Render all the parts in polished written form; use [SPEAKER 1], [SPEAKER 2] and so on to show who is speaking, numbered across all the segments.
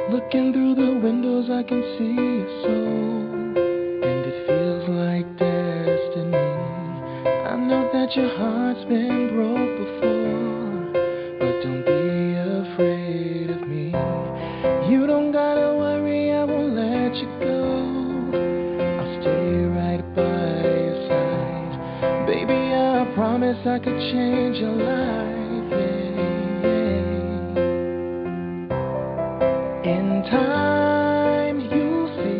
[SPEAKER 1] Looking through the windows, I can see your soul, and it feels like destiny. I know that your heart's been broke before, but don't be afraid of me. You don't gotta worry, I won't let you go. I'll stay right by your side. Baby, I promise I could change your life, yeah. In time, you'll see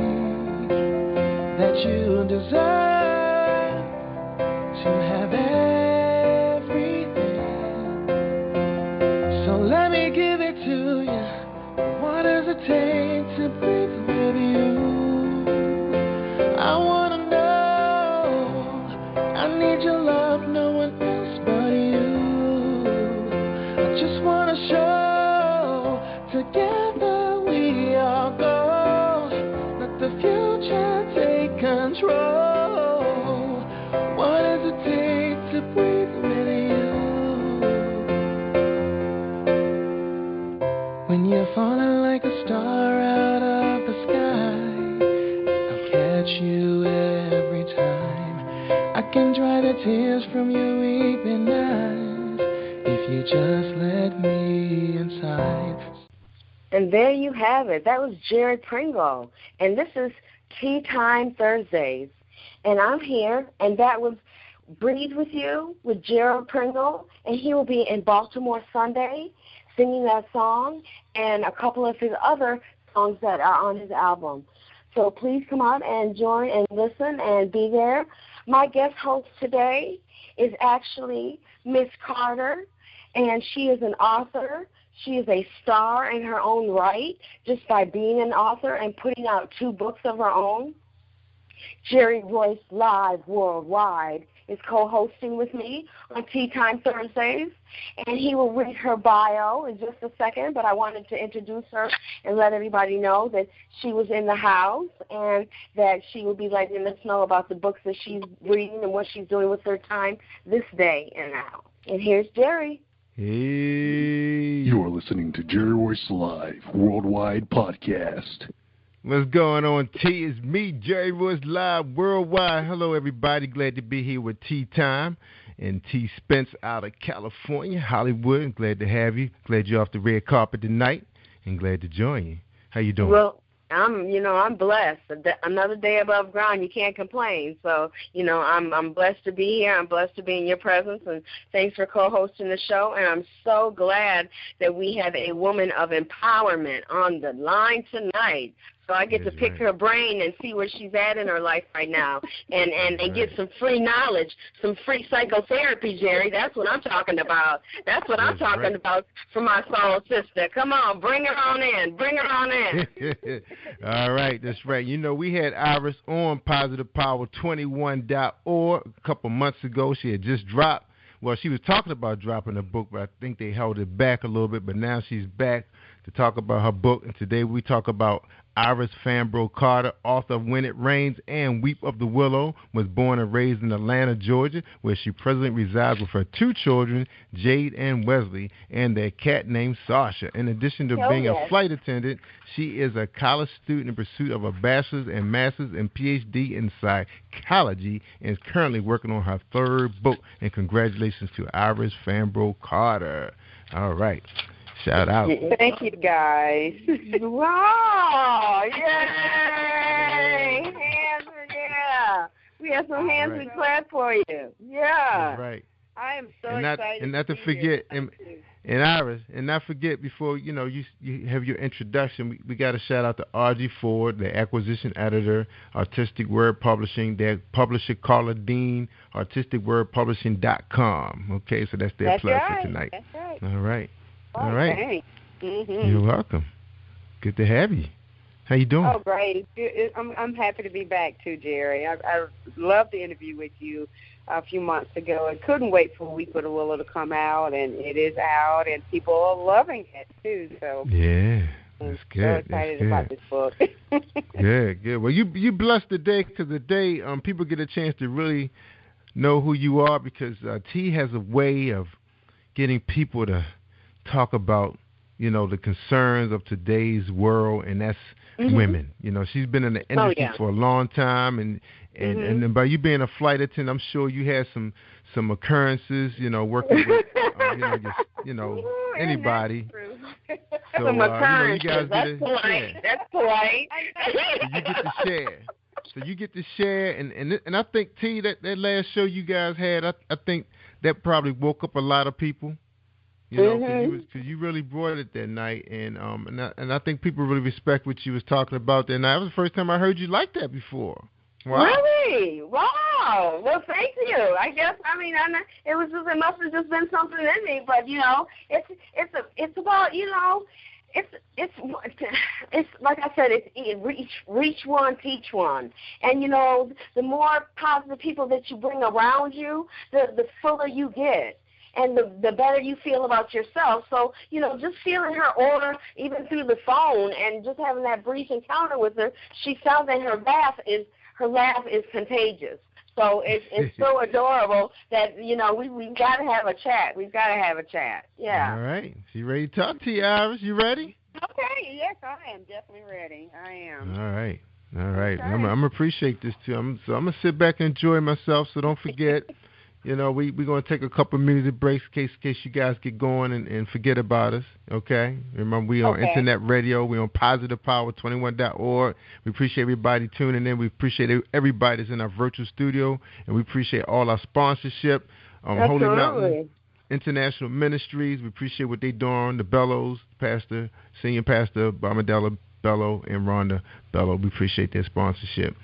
[SPEAKER 1] that you deserve to have everything. So let me give it to you. What does it take to breathe with you? I wanna know. I need your love, no one else but you. I just wanna show together we all go. Let the future take control. What does it take to breathe with you? When you're falling like a star out of the sky, I'll catch you every time. I can dry the tears from your weeping eyes if you just let me inside.
[SPEAKER 2] And there you have it. That was Jerry Pringle. And this is Tea Time Thursdays. And I'm here, and that was Breathe With You with Jerry Pringle. And he will be in Baltimore Sunday singing that song and a couple of his other songs that are on his album. So please come out and join and listen and be there. My guest host today is actually Miss Carter, and she is an author. She is a star in her own right just by being an author and putting out 2 books of her own. Jerry-Royce-Live Worldwide is co-hosting with me on Tea Time Thursdays, and he will read her bio in just a second, but I wanted to introduce her and let everybody know that she was in the house and that she will be letting us know about the books that she's reading and what she's doing with her time this day and now. And here's Jerry.
[SPEAKER 3] Hey. You're listening to Jerry-Royce-Live Worldwide Podcast.
[SPEAKER 4] What's going on, T? It's me, Jerry-Royce-Live Worldwide. Hello, everybody. Glad to be here with Tea Time and Tee Spence out of California, Hollywood. Glad to have you. Glad you're off the red carpet tonight, and glad to join you. How you doing?
[SPEAKER 2] Well, I'm blessed. Another day above ground, you can't complain. So, I'm blessed to be here. I'm blessed to be in your presence, and thanks for co-hosting the show. And I'm so glad that we have a woman of empowerment on the line tonight. So I get to pick her brain and see where she's at in her life right now and get some free knowledge, some free psychotherapy, Jerry. That's what I'm talking about. That's what I'm talking about for my soul sister. Come on, bring her on in. Bring her on in.
[SPEAKER 4] All right, that's right. We had Iris on positivepower21.org a couple months ago. She had just dropped. Well, she was talking about dropping a book, but I think they held it back a little bit. But now she's back to talk about her book. And today we talk about iris-fambro-carter, author of When It Rains and Weep of the Willow, was born and raised in Atlanta, Georgia, where she presently resides with her 2 children, Jade and Wesley, and their cat named Sasha. In addition to being a flight attendant, she is a college student in pursuit of a bachelor's and master's and PhD in psychology, and is currently working on her 3rd book. And congratulations to iris-fambro-carter. All right. Shout out.
[SPEAKER 5] Thank you, guys.
[SPEAKER 2] Wow. Yay. Hands, yeah. We have some hands and clap for you. Yeah.
[SPEAKER 4] That's right.
[SPEAKER 5] I am so excited.
[SPEAKER 4] And not to forget, and Iris, and not forget before, you have your introduction, we got to shout out to R.G. Ford, the acquisition editor, Artistic Word Publishing, their publisher, Carla Dean, artisticwordpublishing.com. Okay, so that's their plug for tonight.
[SPEAKER 5] That's right.
[SPEAKER 4] All right. All
[SPEAKER 5] Okay.
[SPEAKER 4] right.
[SPEAKER 5] Mm-hmm.
[SPEAKER 4] You're welcome. Good to have you. How you doing?
[SPEAKER 5] Oh, great. I'm happy to be back, too, Jerry. I loved the interview with you a few months ago and couldn't wait for Weep of the Willow to come out, and it is out, and people are loving it, too. So
[SPEAKER 4] Yeah. That's
[SPEAKER 5] So
[SPEAKER 4] good.
[SPEAKER 5] excited
[SPEAKER 4] That's
[SPEAKER 5] about
[SPEAKER 4] good.
[SPEAKER 5] this book.
[SPEAKER 4] Good. Well, you blessed today because today people get a chance to really know who you are because Tee has a way of getting people to talk about, the concerns of today's world, and that's women. She's been in the industry for a long time, and by you being a flight attendant, I'm sure you had some occurrences, working with, anybody. So,
[SPEAKER 2] some occurrences.
[SPEAKER 4] You guys
[SPEAKER 2] That's polite. That's polite.
[SPEAKER 4] So you get to share, and I think Tee, that last show you guys had, I think that probably woke up a lot of people. Because you really brought it that night, and I think people really respect what you was talking about that night. That was the first time I heard you like that before. Wow.
[SPEAKER 2] Really? Wow. Well, thank you. I guess it was just, it must have just been something in me, but it's about it's like I said, it's reach one, teach one, and the more positive people that you bring around you, the fuller you get. And the better you feel about yourself. So, just feeling her aura, even through the phone, and just having that brief encounter with her, she felt that her laugh is contagious. So it's so adorable that, we've got to have a chat. We've got to have a chat. Yeah.
[SPEAKER 4] All right. So you ready to talk to you, Iris? You ready?
[SPEAKER 5] Okay. Yes, I am definitely ready. I am.
[SPEAKER 4] All right. Okay. I'm going to appreciate this, too. I'm going to sit back and enjoy myself, so don't forget. We're going to take a couple of minutes of breaks in case you guys get going and forget about us, okay? Remember, we on internet radio. We're on positivepower21.org. We appreciate everybody tuning in. We appreciate everybody that's in our virtual studio, and we appreciate all our sponsorship. Holy Mountain International Ministries, we appreciate what they're doing. The Bellows, Senior Pastor Bamadella Bellow and Rhonda Bellow. We appreciate their sponsorship.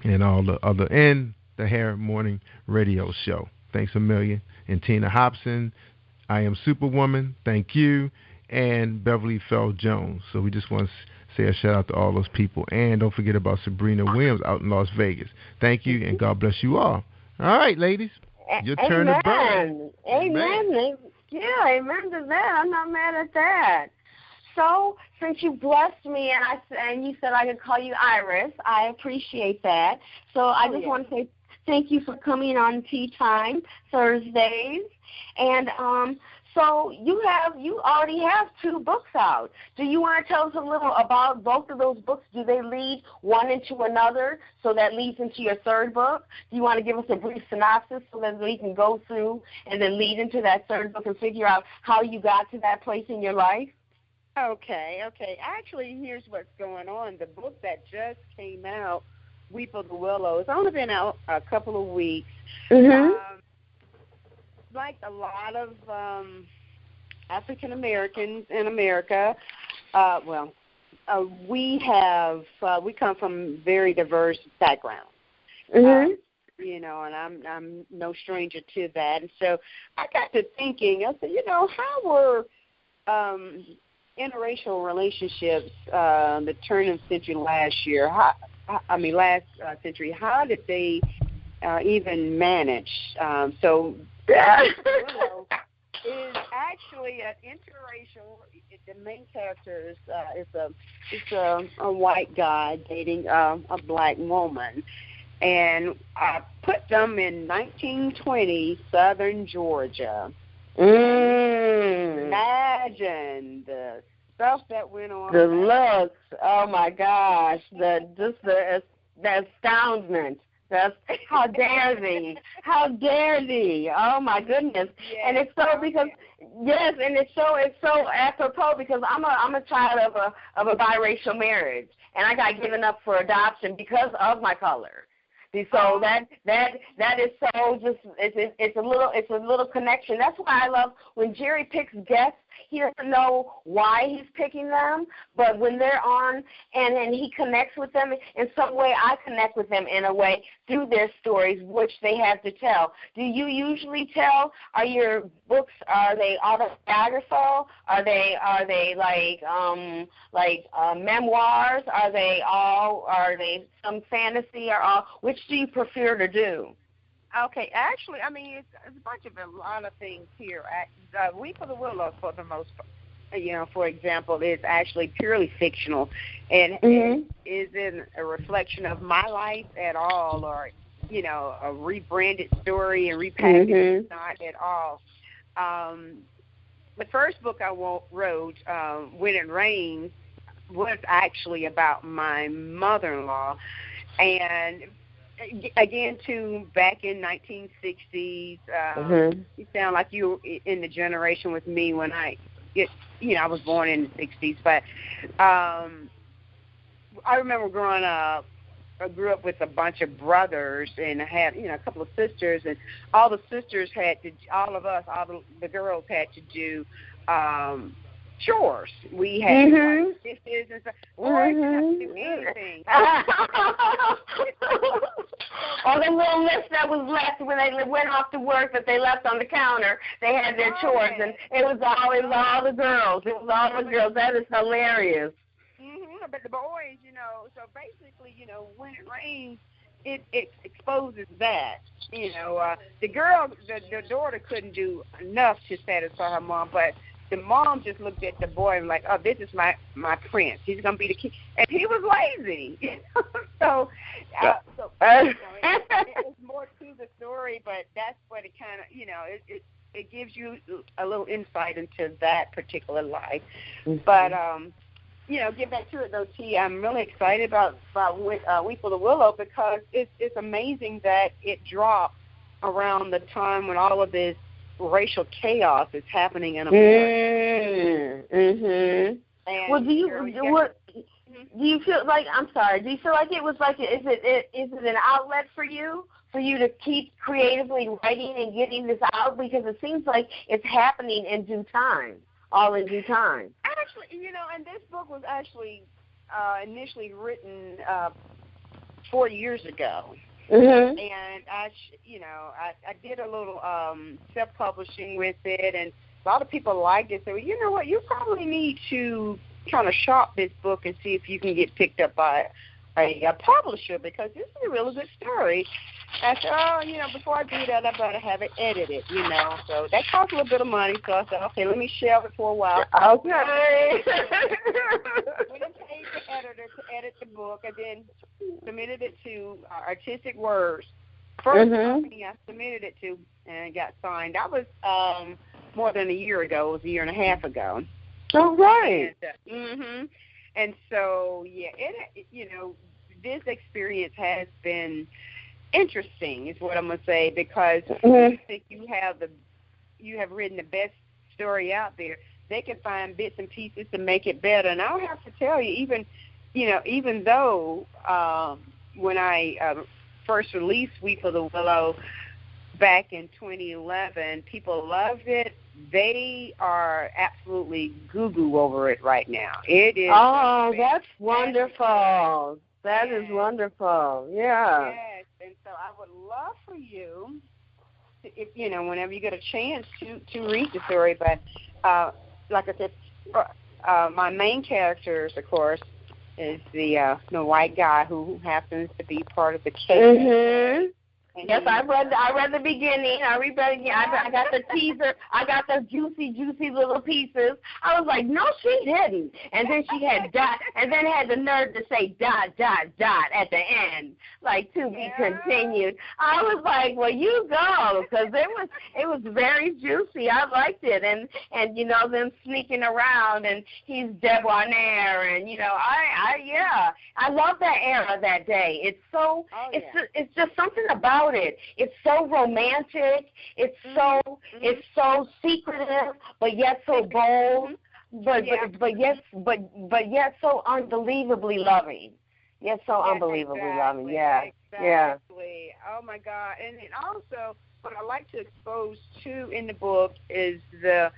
[SPEAKER 4] And all the other, and the Hair Morning Radio Show. Thanks a million. And Tina Hobson, I Am Superwoman, thank you, and Beverly Fell Jones. So we just want to say a shout out to all those people. And don't forget about Sabrina Williams out in Las Vegas. Thank you, and God bless you all. All right, ladies. Your turn to burn.
[SPEAKER 2] Amen. Yeah, amen to that. I'm not mad at that. So, since you blessed me and you said I could call you Iris, I appreciate that. So I just want to say thank you for coming on Tea Time Thursdays. And so you already have 2 books out. Do you want to tell us a little about both of those books? Do they lead one into another, so that leads into your 3rd book? Do you want to give us a brief synopsis so that we can go through and then lead into that 3rd book and figure out how you got to that place in your life?
[SPEAKER 5] Okay. Actually, here's what's going on. The book that just came out, Weep of the Willow, it's only been out a couple of weeks. Like a lot of African Americans in America, we come from very diverse backgrounds. And I'm no stranger to that. And so I got to thinking, I said, how were interracial relationships the turn of the century last century, how did they even manage? So Willow is actually an interracial. The main character is a white guy dating a black woman, and I put them in 1920 Southern Georgia. Imagine the stuff that went on.
[SPEAKER 2] The looks, oh my gosh, the astoundment. That's how dare thee? How dare thee? Oh my goodness!
[SPEAKER 5] Yes,
[SPEAKER 2] and it's so because and it's so apropos because I'm a child of a biracial marriage, and I got given up for adoption because of my color. So that is so just it's a little connection. That's why I love when Jerry picks guests. He doesn't know why he's picking them, but when they're on and he connects with them in some way, I connect with them in a way through their stories, which they have to tell. Do you usually tell? Are your books, are they autobiographical? Are they like memoirs? Are they some fantasy or all? Which do you prefer to do?
[SPEAKER 5] Okay, actually, I mean, it's a lot of things here. Weep of the Willow, for the most part, for example, is actually purely fictional, and it isn't a reflection of my life at all, or a rebranded story and repackaged. Not at all. The first book I wrote, When It Rains, was actually about my mother-in-law, and again, too, back in 1960s. You sound like you were in the generation with me when I was born in the 60s, but I remember growing up. I grew up with a bunch of brothers, and I had, a couple of sisters, and all the sisters the girls had to do chores. We had dishes and stuff. Boys didn't do anything.
[SPEAKER 2] All the little list that was left when they went off to work that they left on the counter, they had their chores, and it was all the girls. It was all the girls. That is hilarious.
[SPEAKER 5] But the boys, so basically, When It Rains, it exposes that. The girl, the daughter couldn't do enough to satisfy her mom, but the mom just looked at the boy and like, oh, this is my prince. He's going to be the king. And he was lazy. So it was more to the story, but that's what it kind of, it gives you a little insight into that particular life. But, get back to it, though, T. I'm really excited about Weep for the Willow, because it's amazing that it dropped around the time when all of this racial chaos is happening in America.
[SPEAKER 2] Well, do you feel like, I'm sorry, do you feel like it was like, is it an outlet for you to keep creatively writing and getting this out? Because it seems like it's happening in due time, all in due time.
[SPEAKER 5] Actually, and this book was actually initially written 4 years ago. And I did a little self-publishing with it, and a lot of people liked it. So, you know what, you probably need to kind of shop this book and see if you can get picked up by a publisher, because this is a really good story. I said, before I do that, I better have it edited, So that cost a little bit of money, so I said, okay, let me shelve it for a while.
[SPEAKER 2] Okay.
[SPEAKER 5] We paid the editor to edit the book, and then submitted it to Artistic Words. First company I submitted it to and got signed. That was more than a year ago. It was a year and a half ago.
[SPEAKER 2] Oh, right.
[SPEAKER 5] And so, this experience has been interesting, is what I'm going to say, because I think you have written the best story out there. They can find bits and pieces to make it better. And I'll have to tell you, even though when I first released Weep for the Willow back in 2011, people loved it. They are absolutely goo-goo over it right now. It is.
[SPEAKER 2] Oh, that's wonderful. That is wonderful. Yeah.
[SPEAKER 5] Yes, and so I would love for you, if whenever you get a chance to read the story. But like I said, my main characters, of course, is the white guy who happens to be part of the case.
[SPEAKER 2] Yes, I read the beginning. I got the teaser. I got the juicy little pieces. I was like, no, she didn't. And then she had had the nerve to say ... at the end, like, to be continued. I was like, well, you go, because it was very juicy. I liked it, and them sneaking around, and he's debonair, and I love that era, that day. It's so it's just something about it. It's so romantic. It's so secretive, but yet so bold. But yet so unbelievably loving. Yes, so unbelievably loving. Yeah.
[SPEAKER 5] Exactly. Yeah. Oh my God. And then also, what I like to expose too in the book is the,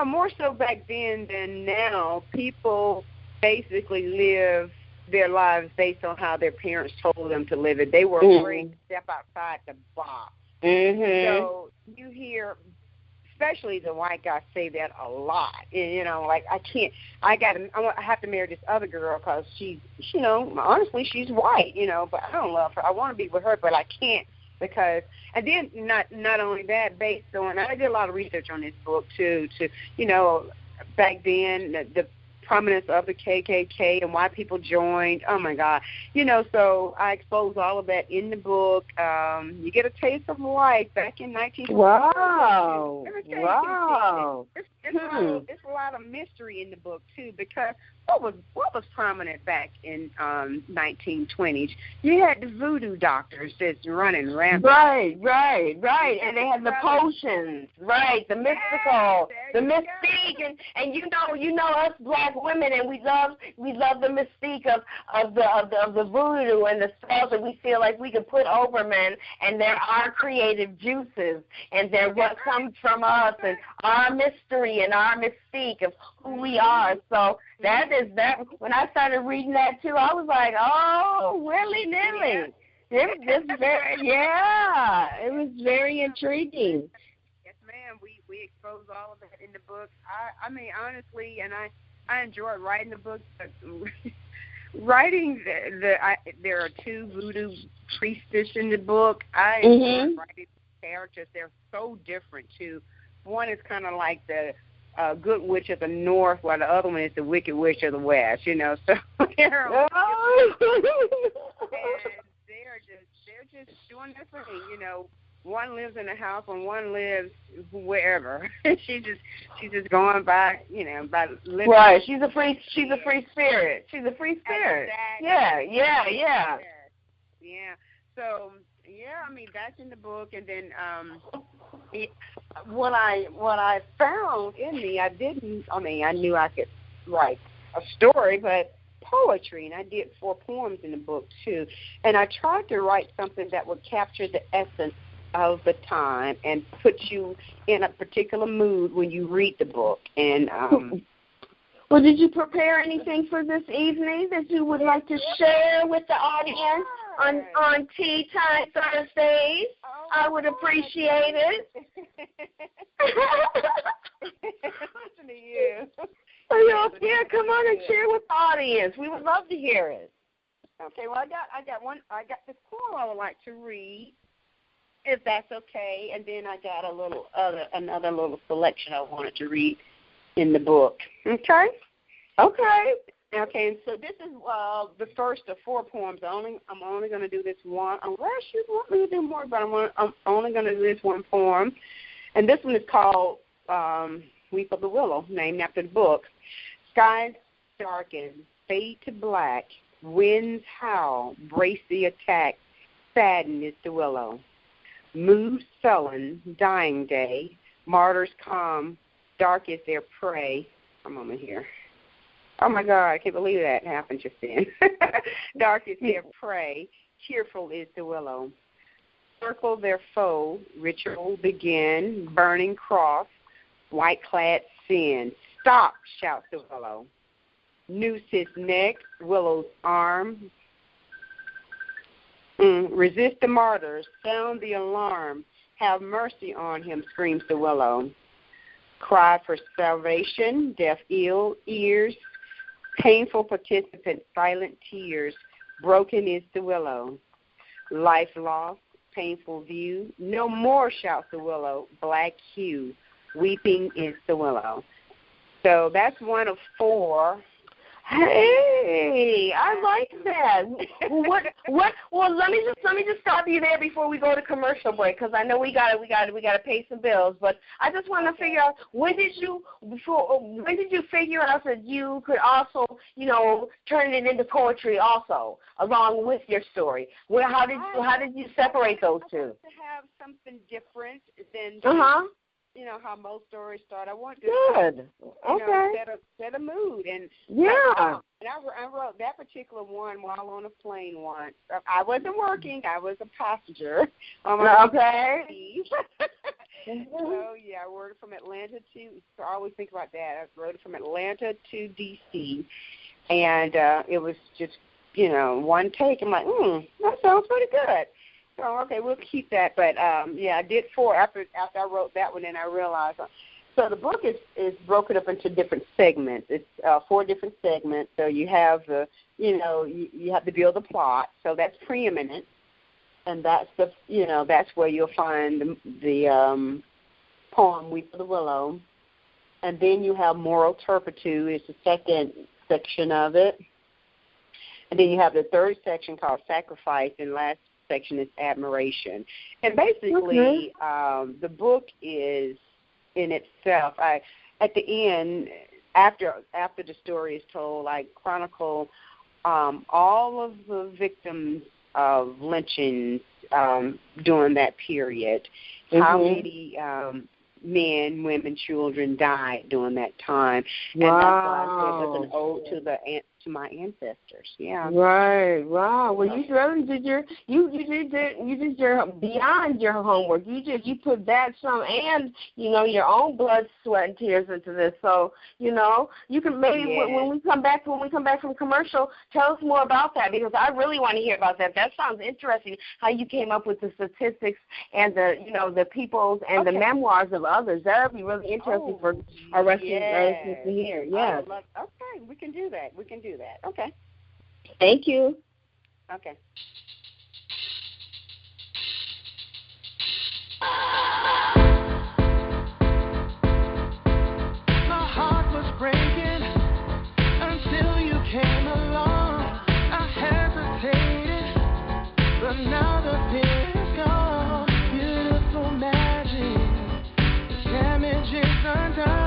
[SPEAKER 5] more so back then than now, people basically live their lives based on how their parents told them to live it. They were afraid to step outside the box. So you hear, especially the white guys, say that a lot. Like, I have to marry this other girl because she's, honestly, she's white, but I don't love her. I want to be with her, but I can't because, and then not only that, based on, I did a lot of research on this book too, back then, the prominence of the KKK and why people joined. Oh my God, so I expose all of that in the book. You get a taste of life back in 1940.
[SPEAKER 2] Wow!
[SPEAKER 5] Wow! It's a lot of mystery in the book too, because what was prominent back in 1920s? You had the voodoo doctors just running rampant.
[SPEAKER 2] Right. And they had the potions, right? The mystical, the mystique, and you know us black women, and we love the mystique of the voodoo and the spells that we feel like we can put over men, and there are creative juices, and they're what comes from us, and our mystery and our mystique of who we are. So that. When I started reading that too, I was like, oh, willy-nilly. It was very intriguing.
[SPEAKER 5] Yes, ma'am. We exposed all of that in the book. I mean, honestly, and I enjoyed writing the book. Writing there are 2 voodoo priestesses in the book. I enjoyed writing the characters. They're so different too. One is kind of like the good witch of the north, while the other one is the wicked witch of the west. So they're just doing their thing. One lives in a house and one lives wherever. she's just going by by living.
[SPEAKER 2] Right. She's a free spirit. She's a free spirit.
[SPEAKER 5] Exactly.
[SPEAKER 2] Yeah.
[SPEAKER 5] So I mean, that's in the book, and then what I found in me, I knew I could write a story, but poetry, and I did 4 poems in the book too, and I tried to write something that would capture the essence of the time and put you in a particular mood when you read the book. And
[SPEAKER 2] well, did you prepare anything for this evening that you would like to share with the audience on Tea Time Thursdays? I would appreciate it.
[SPEAKER 5] Listen to you.
[SPEAKER 2] Yeah, come on and share with the audience. We would love to hear it.
[SPEAKER 5] Okay, well, I got this poem I would like to read, if that's okay, and then I got another little selection I wanted to read in the book. Okay. And so this is the first of 4 poems. I'm only going to do this one, unless you want me to do more, but I'm only going to do this one poem. And this one is called Weep of the Willow, named after the book. Skies darken, fade to black, winds howl, brace the attack, sadden is the willow. Mood sullen, dying day, martyrs come, dark is their prey. A moment here. Oh, my God, I can't believe that happened just then. Dark is their prey, cheerful is the willow. Circle their foe, ritual begin, burning cross, white-clad sin. Stop, shouts the willow. Noose his neck, willow's arm. Resist the martyrs, sound the alarm. Have mercy on him, screams the willow. Cry for salvation, deaf ears. Painful participant, silent tears, broken is the willow. Life lost, painful view, no more shouts the willow, black hue, weeping is the willow. So that's one of 4.
[SPEAKER 2] Hey, I like that. Well, let me just stop you there before we go to commercial break, because I know we gotta pay some bills. But I just want to figure out, when did you figure out that you could also, turn it into poetry also, along with your story? How did you separate those two?
[SPEAKER 5] To have something different than how most stories start. I want to set a mood, and I wrote that particular one while on a plane once. I wasn't working; I was a passenger.
[SPEAKER 2] Okay.
[SPEAKER 5] So I wrote it from Atlanta to. So I always think about that. I wrote it from Atlanta to D.C., and it was just one take. I'm like, that sounds pretty good. So, okay, we'll keep that. But, I did 4 after I wrote that one, and I realized. So the book is broken up into different segments. It's 4 different segments. So you have you have to build a plot. So that's preeminent. and that's that's where you'll find the poem "Weep for the Willow," and then you have "Moral Turpitude" is the second section of it, and then you have the third section called "Sacrifice," and last section is "Admiration." And basically, the book is in itself. At the end, after the story is told, I chronicle all of the victims of lynchings during that period, how many men, women, children died during that time.
[SPEAKER 2] Wow.
[SPEAKER 5] And that's why I said it was an ode to my ancestors. Yeah.
[SPEAKER 2] Right. Wow. Well, you really did you did your beyond your homework. You put that some and your own blood, sweat, and tears into this. So you can maybe when we come back from commercial, tell us more about that, because I really want to hear about that. That sounds interesting. How you came up with the statistics and the peoples and the memoirs of others. That would be really interesting for our listeners to hear. Yes.
[SPEAKER 5] Okay, we can do that. Okay.
[SPEAKER 2] Thank you.
[SPEAKER 5] Okay.
[SPEAKER 1] My heart was breaking until you came along. I hesitated, but now the fear is gone. Beautiful magic, the damage is undone.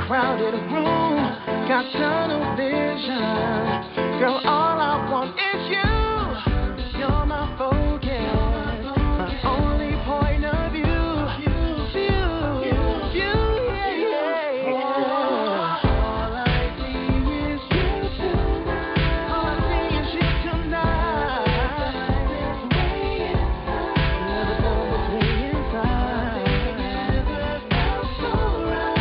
[SPEAKER 1] Crowded room, got tunnel vision. Girl, all I want is you. You're my focus, my only point of view. You, yeah. All I see is you tonight. All I see is you tonight. Never felt this way inside. Never felt so right.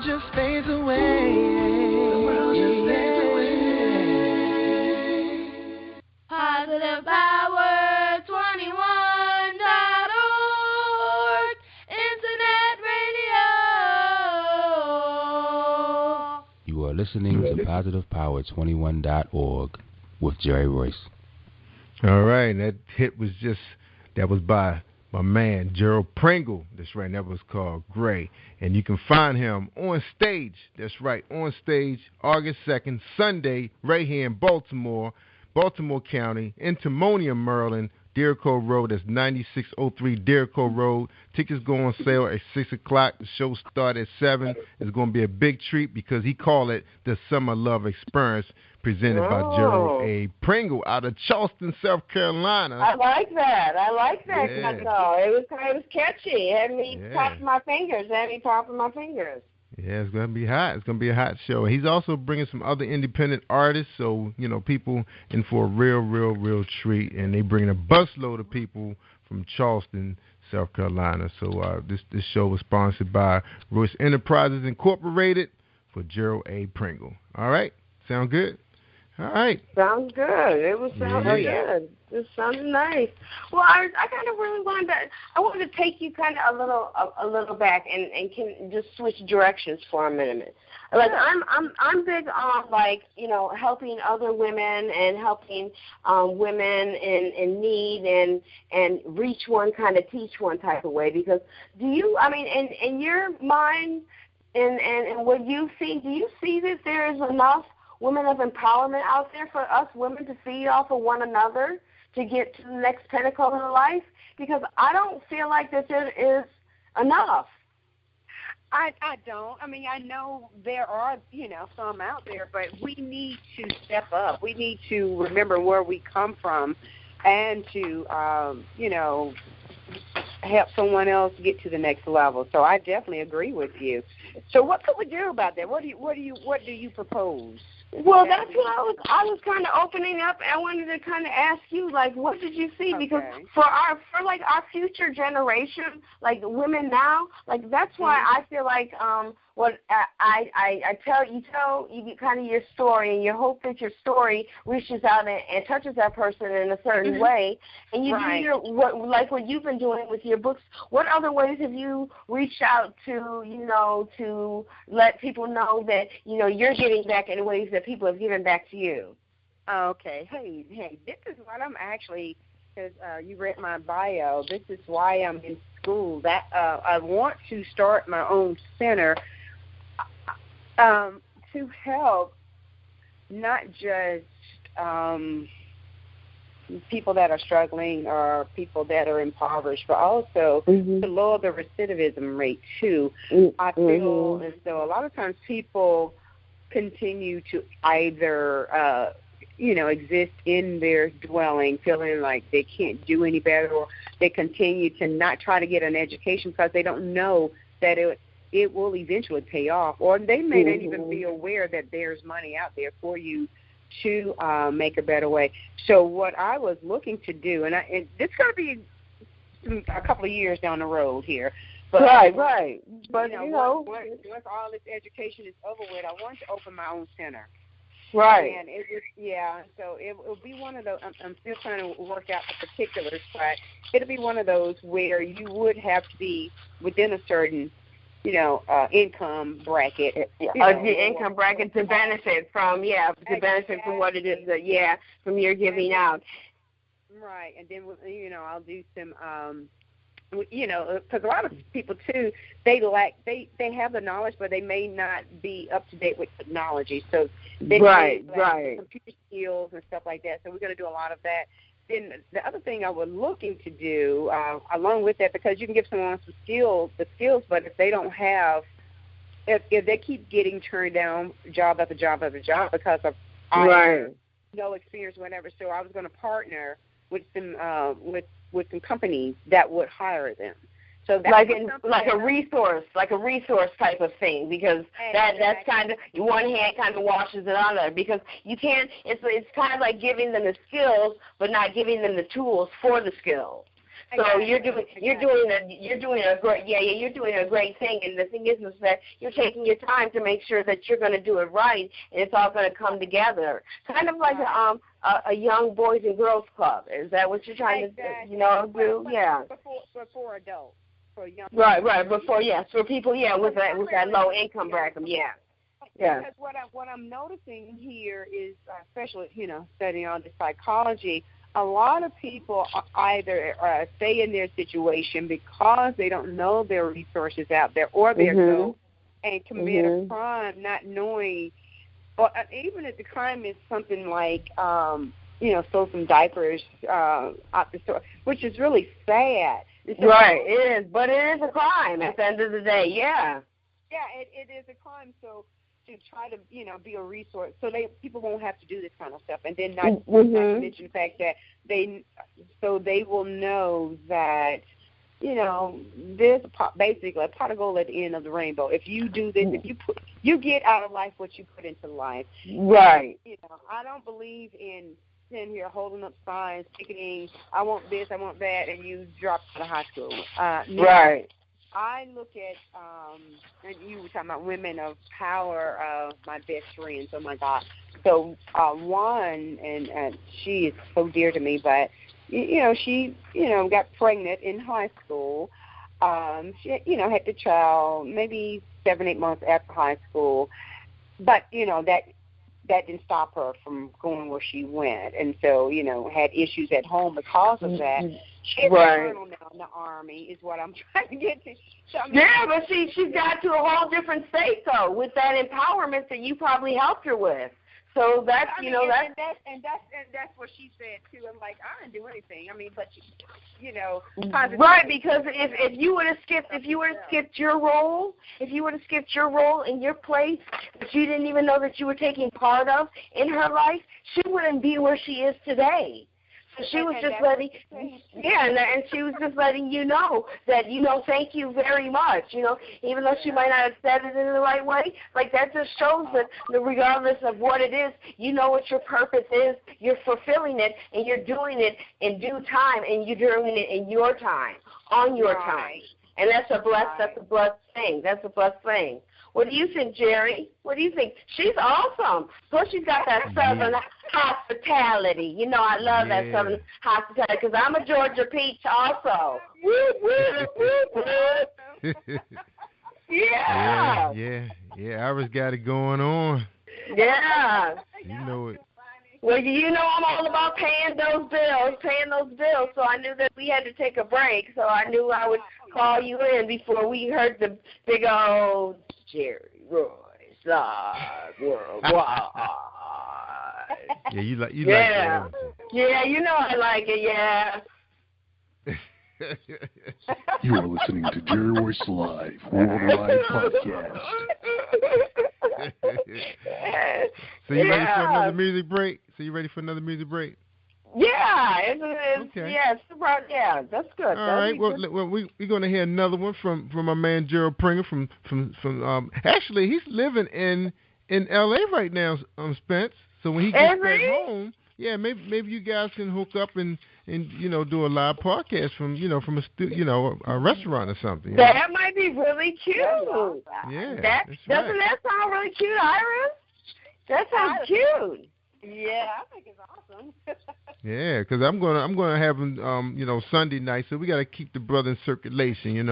[SPEAKER 2] just fades away. The world just fades away.
[SPEAKER 6] listening to positivepower21.org with Jerry Royce.
[SPEAKER 4] All right, that hit was by my man Gerald Pringle. That's right, that was called Gray. And you can find him on stage. That's right, on stage, August 2nd, Sunday, right here in Baltimore County, in Timonium, Maryland, Deerco Road. That's 9603 Deerco Road. Tickets go on sale at 6 o'clock. The show starts at 7. It's going to be a big treat because he called it the Summer Love Experience, presented by Gerald A. Pringle out of Charleston, South Carolina.
[SPEAKER 2] I like that.
[SPEAKER 4] Yeah.
[SPEAKER 2] It was catchy. It had me popping my fingers. Yeah,
[SPEAKER 4] it's going to be hot. It's going to be a hot show. He's also bringing some other independent artists, so, people in for a real treat. And they bring a busload of people from Charleston, South Carolina. So this show was sponsored by Royce Enterprises Incorporated for Gerald A. Pringle. All right? Sound good? All right.
[SPEAKER 2] Sounds good. It was sounding good. It sounded nice. Well, I kind of really wanted to take you kind of a little back and can just switch directions for a minute. Like I'm big on helping other women and helping women in need and reach one, kind of teach one type of way. Because in your mind and what you see, do you see that there is enough women of empowerment out there for us women to feed off of one another to get to the next pinnacle in life? Because I don't feel like that there is enough.
[SPEAKER 5] I don't. I know there are, some out there, but we need to step up. We need to remember where we come from and to, help someone else get to the next level. So I definitely agree with you. So what could we do about that? What do you propose?
[SPEAKER 2] Well, that's what I was kind of opening up. I wanted to kind of ask you, what did you see? Because for our future generation, women now, that's why I feel like what I tell you kind of your story, and you hope that your story reaches out and touches that person in a certain way. And you do what you've been doing with your books. What other ways have you reached out to to let people know that you're giving back in ways that people have given back to you?
[SPEAKER 5] Okay. Hey, this is what I'm actually, because you read my bio, this is why I'm in school. That I want to start my own center to help not just people that are struggling or people that are impoverished, but also to lower the recidivism rate too. I feel as though a lot of times people continue to either exist in their dwelling feeling like they can't do any better, or they continue to not try to get an education because they don't know that it will eventually pay off, or they may not even be aware that there's money out there for you to make a better way. So what I was looking to do, and this is going to be a couple of years down the road here. But,
[SPEAKER 2] right. But,
[SPEAKER 5] once all this education is over with, I want to open my own center.
[SPEAKER 2] Right.
[SPEAKER 5] And so it'll be one of those, I'm still trying to work out the particulars, but it'll be one of those where you would have to be within a certain, income bracket.
[SPEAKER 2] The income bracket to benefit from, from what it is that, from your giving out.
[SPEAKER 5] Right. And then, I'll do some, because a lot of people too, they have the knowledge, but they may not be up to date with technology. So they lack computer skills and stuff like that. So we're going to do a lot of that. Then the other thing I was looking to do, along with that, because you can give someone the skills, but if they don't have, if they keep getting turned down job after job after job because of no experience, whatever. So I was going to partner with some with some companies that would hire them. So that's
[SPEAKER 2] like a resource type of thing, because that's kind of one hand kind of washes the other, because you can't. It's kind of like giving them the skills, but not giving them the tools for the skills. So you're doing a great thing, and the thing is that you're taking your time to make sure that you're going to do it right, and it's all going to come together. Kind of like a young boys and girls club. Is that what you're trying to do? Yeah.
[SPEAKER 5] Before adults. For young
[SPEAKER 2] right. For people, with that low income bracket, Yeah.
[SPEAKER 5] Because what I'm noticing here is, especially studying all the psychology, a lot of people either stay in their situation because they don't know there are resources out there, or they go and commit a crime not knowing. Or even if the crime is something like, stole some diapers out the store, which is really sad.
[SPEAKER 2] Right, it is, but it is a crime at the end of the day. Yeah.
[SPEAKER 5] Yeah, it is a crime. So to try to be a resource, so people won't have to do this kind of stuff, and then not mention the fact that they will know that this basically a pot of gold at the end of the rainbow. If you do this, if you get out of life what you put into life.
[SPEAKER 2] Right.
[SPEAKER 5] I don't believe in sitting here holding up signs, ticketing, I want this, I want that, and you drop out of high school.
[SPEAKER 2] Right.
[SPEAKER 5] I look at, and you were talking about women of power, my best friends, oh my God. So one, and she is so dear to me, but, she, got pregnant in high school. She, had the child maybe 7-8 months after high school. But, that didn't stop her from going where she went. And so, had issues at home because of that. She's a colonel now in the Army is what I'm trying to get to. So,
[SPEAKER 2] but she's got to a whole different state, though, with that empowerment that you probably helped her with. So that's,
[SPEAKER 5] and that's what she said too. I'm like, I didn't do anything. I mean, but
[SPEAKER 2] right, because if you would have skipped your role, in your place that you didn't even know that you were taking part of in her life, she wouldn't be where she is today. So she was just letting, and she was just letting you know that, thank you very much, even though she might not have said it in the right way, like that just shows that regardless of what it is, you know what your purpose is, you're fulfilling it, and you're doing it in due time, and you're doing it in your time, on your time. And that's a blessed thing. That's a blessed thing. What do you think, Jerry? What do you think? She's awesome. Plus, she's got that Southern hospitality. I love that Southern hospitality because I'm a Georgia peach also. Yeah.
[SPEAKER 4] Yeah. Iris got it going on.
[SPEAKER 2] Yeah.
[SPEAKER 4] You know it.
[SPEAKER 2] Well, I'm all about paying those bills. So I knew that we had to take a break. So I knew I would call you in before we heard the big old jerry-royce-live worldwide.
[SPEAKER 4] Yeah, you like that.
[SPEAKER 2] Yeah, I like it, yeah.
[SPEAKER 3] You are listening to Jerry-Royce-Live Worldwide Podcast.
[SPEAKER 4] So you ready for another music break?
[SPEAKER 2] Yeah,
[SPEAKER 4] okay.
[SPEAKER 2] Yeah, that's good.
[SPEAKER 4] All right, well, we're going to hear another one from my man Gerald Pringer from actually he's living in L.A. right now, Spence. So when he gets back home, yeah, maybe you guys can hook up and do a live podcast from a restaurant or something.
[SPEAKER 2] That might be really cute.
[SPEAKER 4] Yeah,
[SPEAKER 2] doesn't that sound really cute, Iris? That sounds cute.
[SPEAKER 5] Yeah, I think it's awesome.
[SPEAKER 4] Yeah, because I'm gonna have him Sunday night, so we got to keep the brother in circulation.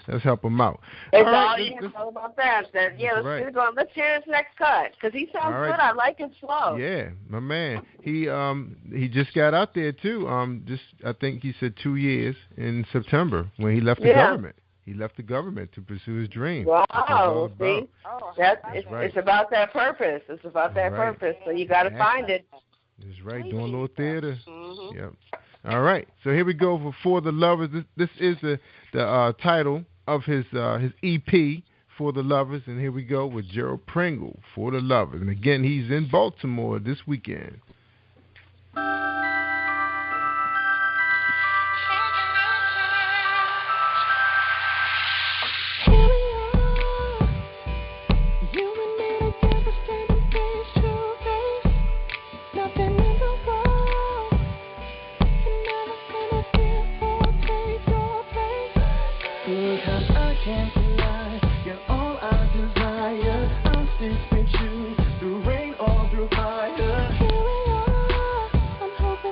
[SPEAKER 4] Let's help him out.
[SPEAKER 2] It's all you know about that. Let's hear this next cut because he sounds good. I like his flow.
[SPEAKER 4] Yeah, my man. He just got out there too. I think he said 2 years in September when he left the government. He left the government to pursue his dream.
[SPEAKER 2] Wow, see? It's about that purpose. It's about that purpose. So you got to find it.
[SPEAKER 4] That's right, doing a little theater. Mm-hmm. Yep. All right, so here we go for the Lovers. This is the title of his EP, For the Lovers, and here we go with Gerald Pringle, For the Lovers. And again, he's in Baltimore this weekend.
[SPEAKER 1] Through rain or through fire, here we are. I'm hoping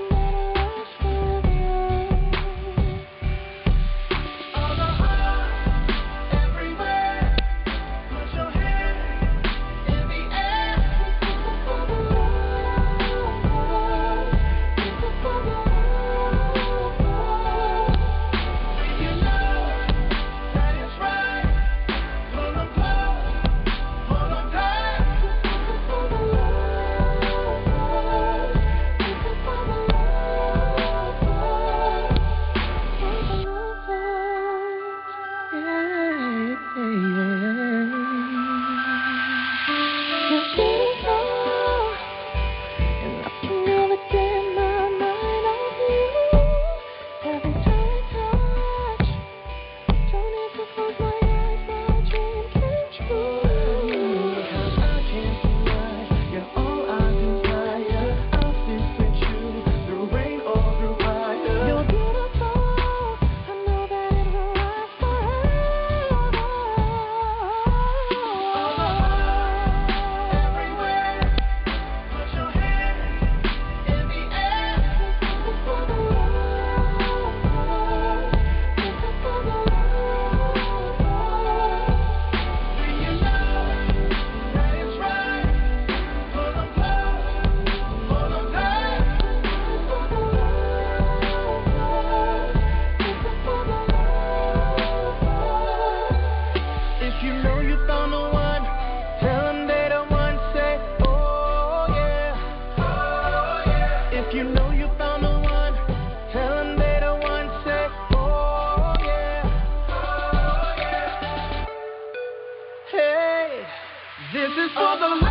[SPEAKER 1] This is for the love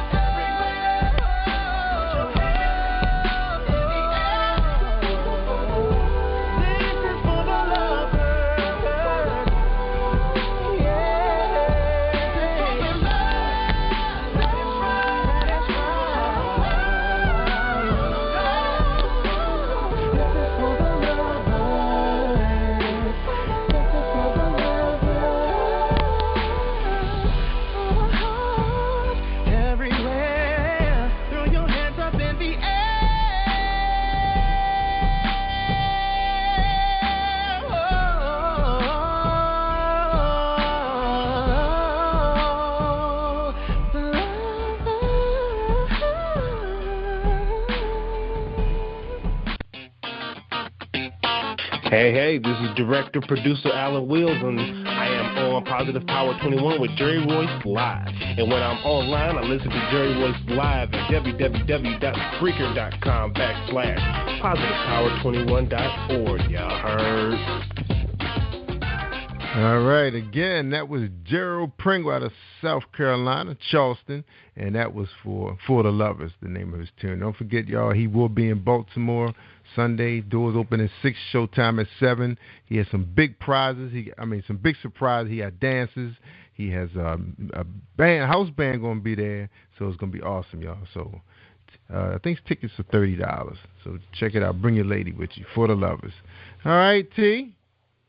[SPEAKER 1] everywhere. Put your hands in the air. This is for the lovers. Yeah. This is for the love. Let it ride. Let it ride. This is for the lovers. This is for the lovers. Everywhere, throw your hands up in the air.
[SPEAKER 6] Hey, this is director, producer Alan Wills, and I am on Positive Power 21 with Jerry Royce Live. And when I'm online, I listen to Jerry Royce Live at www.spreaker.com/positivepower21.org. Y'all heard?
[SPEAKER 4] All right, again, that was Gerald Pringle out of South Carolina, Charleston, and that was for the Lovers, the name of his tune. Don't forget, y'all, he will be in Baltimore Sunday. Doors open at 6, showtime at 7. He has some big prizes. Some big surprises. He got dances. He has a house band going to be there, so it's going to be awesome, y'all. So I think tickets are $30. So check it out. Bring your lady with you for the Lovers. All right, T.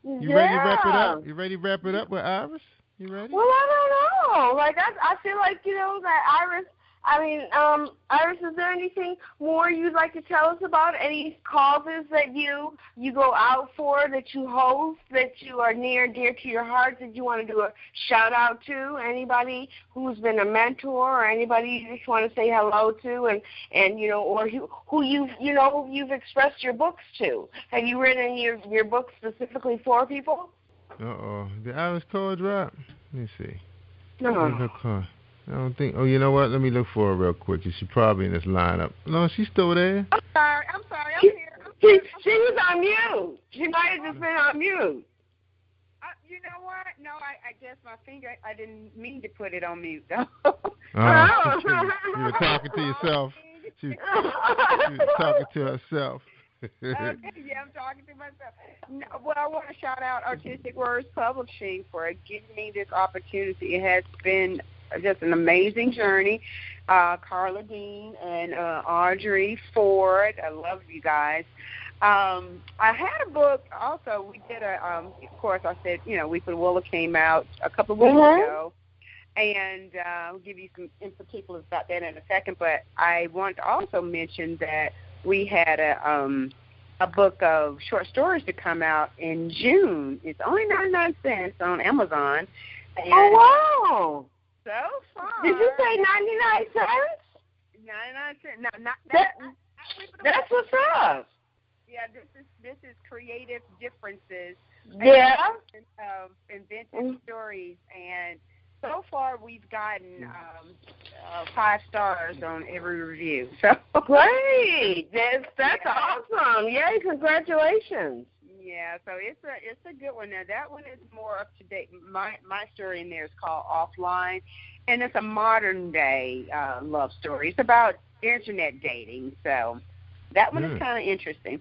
[SPEAKER 4] You ready to wrap it up? You ready to wrap it up with Iris? You ready?
[SPEAKER 2] Well, I don't know. Like, I feel like, that Iris, Iris, is there anything more you'd like to tell us about? Any causes that you go out for, that you host, that you are near and dear to your heart, that you want to do a shout-out to? Anybody who's been a mentor, or anybody you just want to say hello to, and or who you've expressed your books to? Have you written your books specifically for people?
[SPEAKER 4] Uh-oh. Did Iris call drop? Let me see.
[SPEAKER 2] No.
[SPEAKER 4] Her call. I don't think. Oh, you know what? Let me look for her real quick. She's probably in this lineup. No, she's still there.
[SPEAKER 5] I'm sorry. I'm here.
[SPEAKER 2] She was on mute. She might have just been on mute.
[SPEAKER 5] You know what? No, I guess my finger, I didn't mean to put it on mute, though.
[SPEAKER 4] You were talking to yourself. She was talking to herself.
[SPEAKER 5] Yeah, I'm talking to myself. No, well, I want to shout out Artistic Words Publishing for giving me this opportunity. It has been just an amazing journey. Carla Dean and Audrey Ford, I love you guys. I had a book also. We did of course, I said, Weep and Willow came out a couple of weeks ago. And I'll give you some in particulars about that in a second. But I want to also mention that we had a book of short stories to come out in June. It's only 99 cents on Amazon. And
[SPEAKER 2] oh, wow.
[SPEAKER 5] So far.
[SPEAKER 2] Did you say 99 cents?
[SPEAKER 5] 99 cents. No, not
[SPEAKER 2] that's what's up.
[SPEAKER 5] Yeah, this is Creative Differences.
[SPEAKER 2] Yeah.
[SPEAKER 5] Inventive stories. And so far we've gotten 5 stars on every review. So
[SPEAKER 2] great. That's awesome. Yay, congratulations.
[SPEAKER 5] Yeah, so it's a good one. Now that one is more up to date. My story in there is called Offline, and it's a modern day love story. It's about internet dating, so that one is kind of interesting.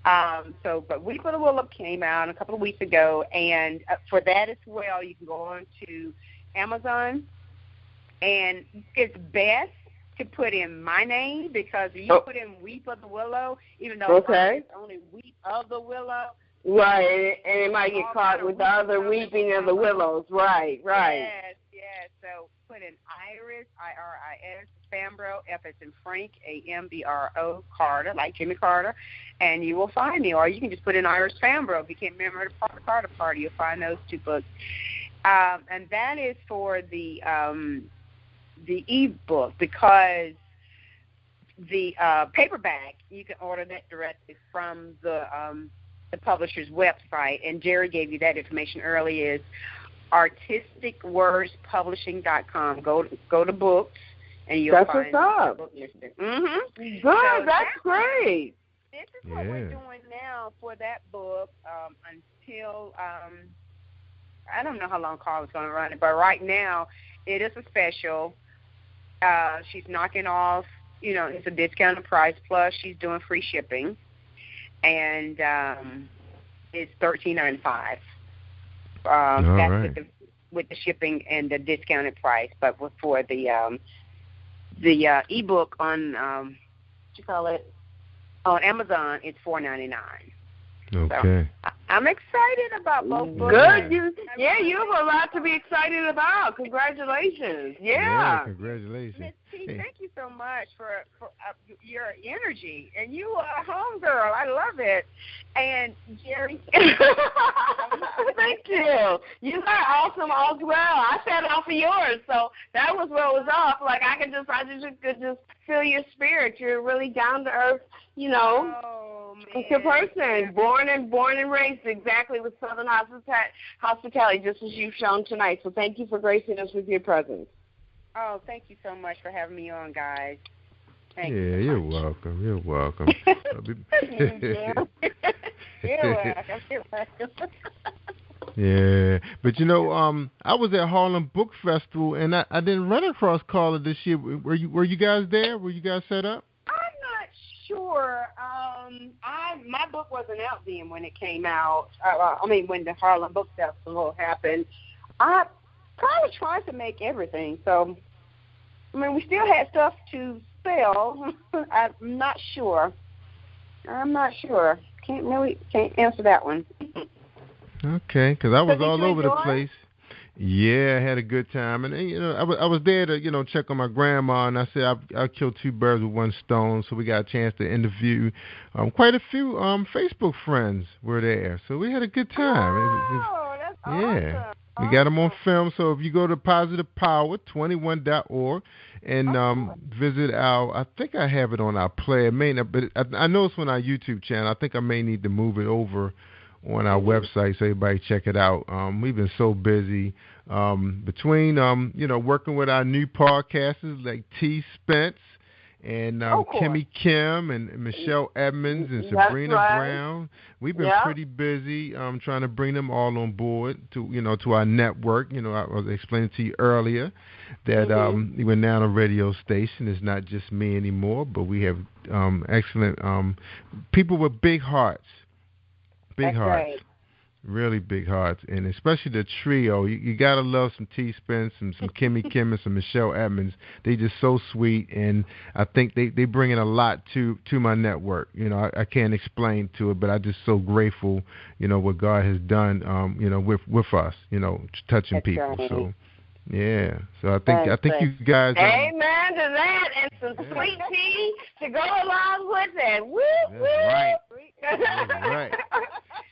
[SPEAKER 5] But Weep and Willow came out a couple of weeks ago, and for that as well, you can go on to Amazon, and it's best to put in my name, because if you put in Weep of the Willow, even though it's only Weep of the Willow.
[SPEAKER 2] Right, and it might get caught with the other weeping of the willows. Right.
[SPEAKER 5] Yes. So put in Iris, I-R-I-S, Fambro, F as in Frank, A-M-B-R-O, Carter, like Jimmy Carter, and you will find me. Or you can just put in Iris Fambro. If you can't remember the Carter Party, you'll find those 2 books. And that is for the e-book, because the paperback, you can order that directly from the publisher's website, and Jerry gave you that information early, is artisticwordspublishing.com. Go to books, and you'll find the book listed.
[SPEAKER 2] Good, so that's great.
[SPEAKER 5] This is what we're doing now for that book until I don't know how long Carla's going to run it, but right now It is a special. She's knocking off, it's a discounted price, plus she's doing free shipping. And it's $13.95. That's right. with the shipping and the discounted price. But for the ebook on what you call it, on Amazon, it's $4.99.
[SPEAKER 4] Okay.
[SPEAKER 5] So, I'm excited about both books.
[SPEAKER 2] Good. You have a lot to be excited about. Congratulations. Yeah.
[SPEAKER 4] Congratulations.
[SPEAKER 5] Miss T, thank you so much for your energy. And you are a home girl. I love it. And Jerry.
[SPEAKER 2] Thank you. You are awesome as well. I fed off of yours, so that was what was up. Like I could just feel your spirit. You're really down to earth, It's a person, born and raised exactly with Southern hospitality, just as you've shown tonight. So thank you for gracing us with your presence.
[SPEAKER 5] Oh, thank you so much for having me on, guys. Thank
[SPEAKER 4] you. You're welcome. You're welcome.
[SPEAKER 5] You're welcome.
[SPEAKER 4] Yeah, but I was at Harlem Book Festival and I didn't run across Carla this year. Were you guys there? Were you guys set up?
[SPEAKER 5] Sure. My book wasn't out then when it came out. When the Harlem Book Festival happened. I probably tried to make everything. So, we still had stuff to sell. I'm not sure. Can't answer that one.
[SPEAKER 4] Okay, because I was all over the place. Yeah, I had a good time, and I was there to check on my grandma, and I said I'll kill two birds with one stone. So we got a chance to interview quite a few Facebook friends were there, so we had a good time.
[SPEAKER 5] That's awesome.
[SPEAKER 4] Yeah, we got them on film. So if you go to positivepower21.org and visit I think I have it on our player. It may not, but I know it's on our YouTube channel. I think I may need to move it over on our website, so everybody check it out. We've been so busy between working with our new podcasters like Tee Spence and Kimmy Kim and Michelle Edmonds and Sabrina Brown. We've been pretty busy trying to bring them all on board to our network. I was explaining to you earlier that we're now on a radio station. It's not just me anymore, but we have excellent people with big hearts. Big hearts, right. Really big hearts, and especially the trio. You gotta love some Tee Spence, some Kimmy Kim, and some Michelle Edmonds. They just so sweet, and I think they bring in a lot to my network. I can't explain to it, but I'm just so grateful. What God has done. With us. Touching
[SPEAKER 2] That's
[SPEAKER 4] people.
[SPEAKER 2] Right.
[SPEAKER 4] So. Yeah, so I think you guys.
[SPEAKER 2] Amen to that, and some sweet tea to go along with it. Woo, woo.
[SPEAKER 4] Right. That's right.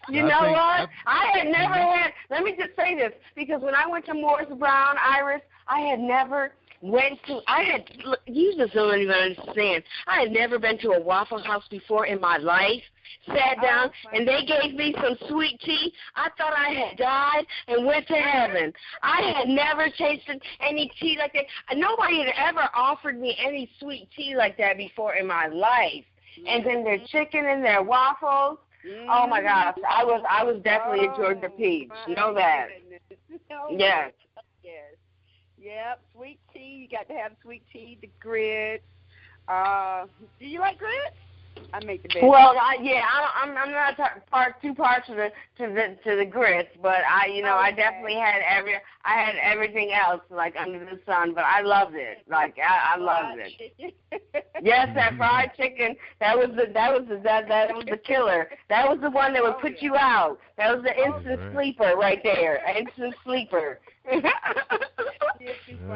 [SPEAKER 2] You know what? I had never had. Let me just say this, because when I went to Morris Brown, Iris, I had never you just don't even understand. I had never been to a Waffle House before in my life. Sat down, and they gave me some sweet tea. I thought I had died and went to heaven. I had never tasted any tea like that. Nobody had ever offered me any sweet tea like that before in my life. And then their chicken and their waffles. Oh my gosh, I was definitely a Georgia peach. Know that. Yes.
[SPEAKER 5] Yes. Yep, sweet tea. You got to have sweet tea, the grits. Do you like grits? I make the best.
[SPEAKER 2] Well, I'm not too partial to the grits, but I definitely had everything else like under the sun, but I loved it. Like I loved it. Yes, that fried chicken. That was the killer. That was the one that would put you out. That was the instant sleeper right there. Instant sleeper.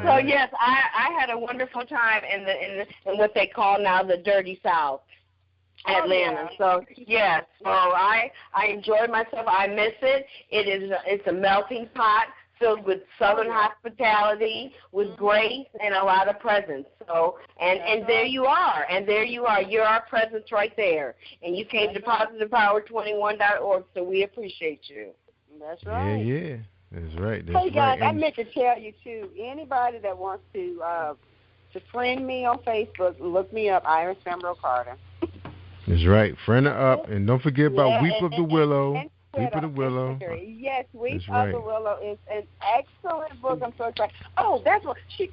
[SPEAKER 2] So yes, I had a wonderful time in what they call now the Dirty South. Atlanta. So yes, so I enjoyed myself. I miss it. It's a melting pot filled with Southern hospitality, with grace and a lot of presence. So and there you are, You're our presence right there. And you came to positivepower21.org, so we appreciate you.
[SPEAKER 5] That's right.
[SPEAKER 4] Yeah. That's right.
[SPEAKER 5] Hey guys, I meant to tell you too. Anybody that wants to friend me on Facebook, look me up, iris-fambro-carter.
[SPEAKER 4] That's right. Friend her up, and don't forget about Weep of the Willow.
[SPEAKER 5] Sweet
[SPEAKER 4] of the Willow.
[SPEAKER 5] Yes, Sweet
[SPEAKER 4] That's
[SPEAKER 5] of
[SPEAKER 4] right.
[SPEAKER 5] the Willow is an excellent book. I'm so excited. Oh, that's what T,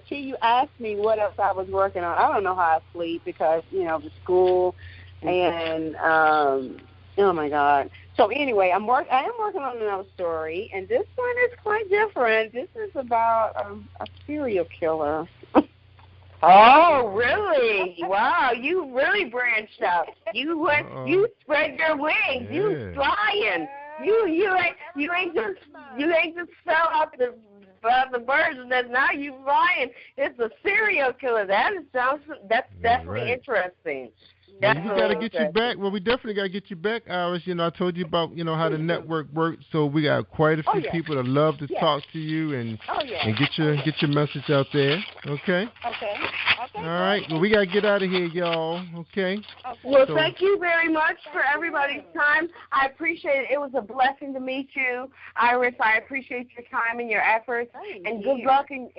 [SPEAKER 5] you asked me what else I was working on. I don't know how I sleep because, the school and, oh, my God. So, anyway, I am working on another story, and this one is quite different. This is about a serial killer.
[SPEAKER 2] Oh, really? Wow, you really branched out. You spread your wings.
[SPEAKER 4] Yeah.
[SPEAKER 2] You flying. You ain't just fell off the birds and then now you flying. It's a serial killer. That's definitely
[SPEAKER 4] right.
[SPEAKER 2] interesting.
[SPEAKER 4] Well, we got to get you back. Well, we definitely got to get you back, Iris. I told you about, how the network works. So we got quite a few people that love to talk to you and get your message out there. Okay?
[SPEAKER 5] Okay.
[SPEAKER 2] Okay.
[SPEAKER 4] All right. Well, we got to get out of here, y'all. Okay?
[SPEAKER 2] Well, thank you very much for everybody's time. I appreciate it. It was a blessing to meet you, Iris. I appreciate your time and your efforts, and good luck in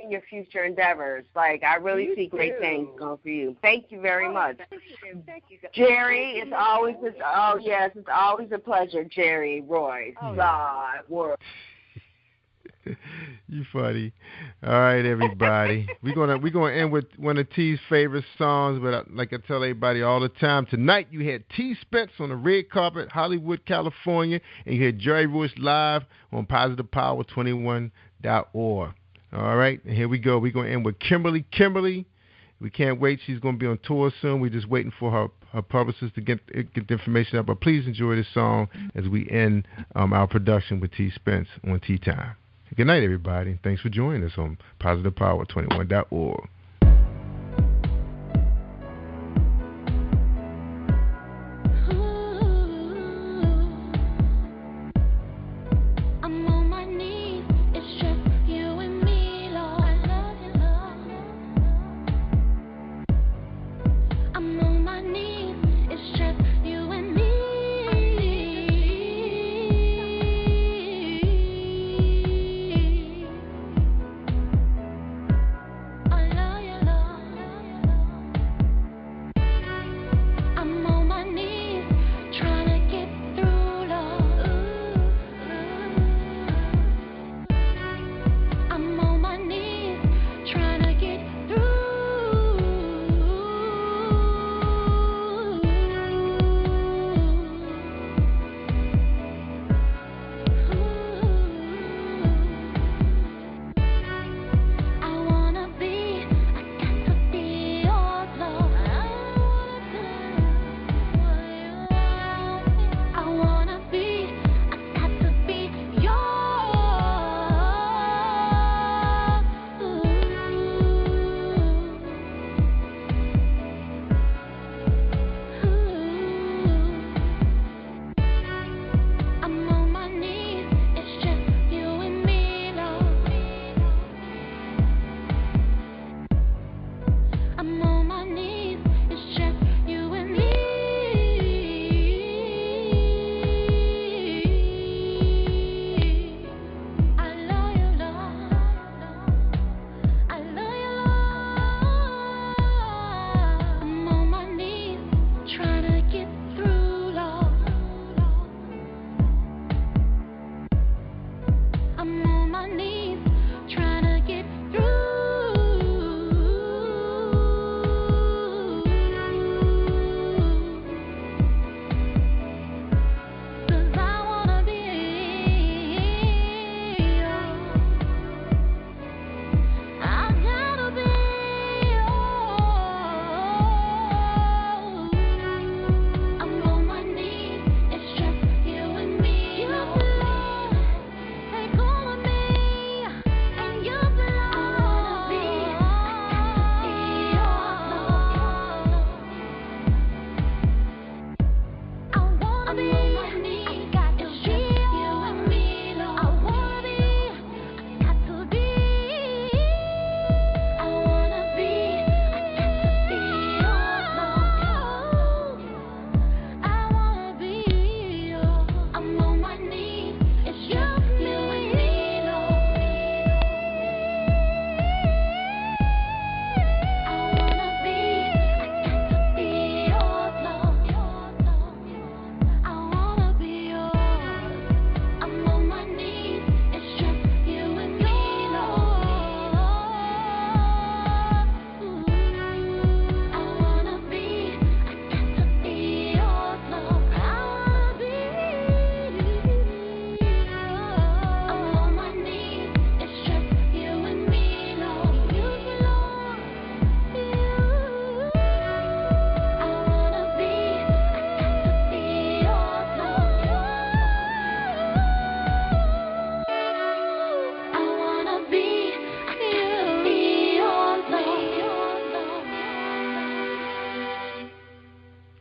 [SPEAKER 2] your future endeavors. Like, I really see great things going for you. Thank you very much.
[SPEAKER 5] Thank you.
[SPEAKER 2] Jerry, it's always a pleasure, Jerry Royce.
[SPEAKER 4] You funny. All right, everybody. We're gonna end with one of Tee's favorite songs, but like I tell everybody all the time, tonight you had Tee Spence on the red carpet, Hollywood, California, and you had Jerry-Royce-Live on positivepower21.org. All right, and here we go. We're gonna end with Kimberly. We can't wait. She's going to be on tour soon. We're just waiting for her publicist to get the information up. But please enjoy this song as we end our production with Tee Spence on Tea Time. Good night, everybody. Thanks for joining us on positivepower21.org.
[SPEAKER 7] I love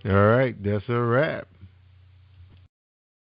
[SPEAKER 4] All right, that's a wrap.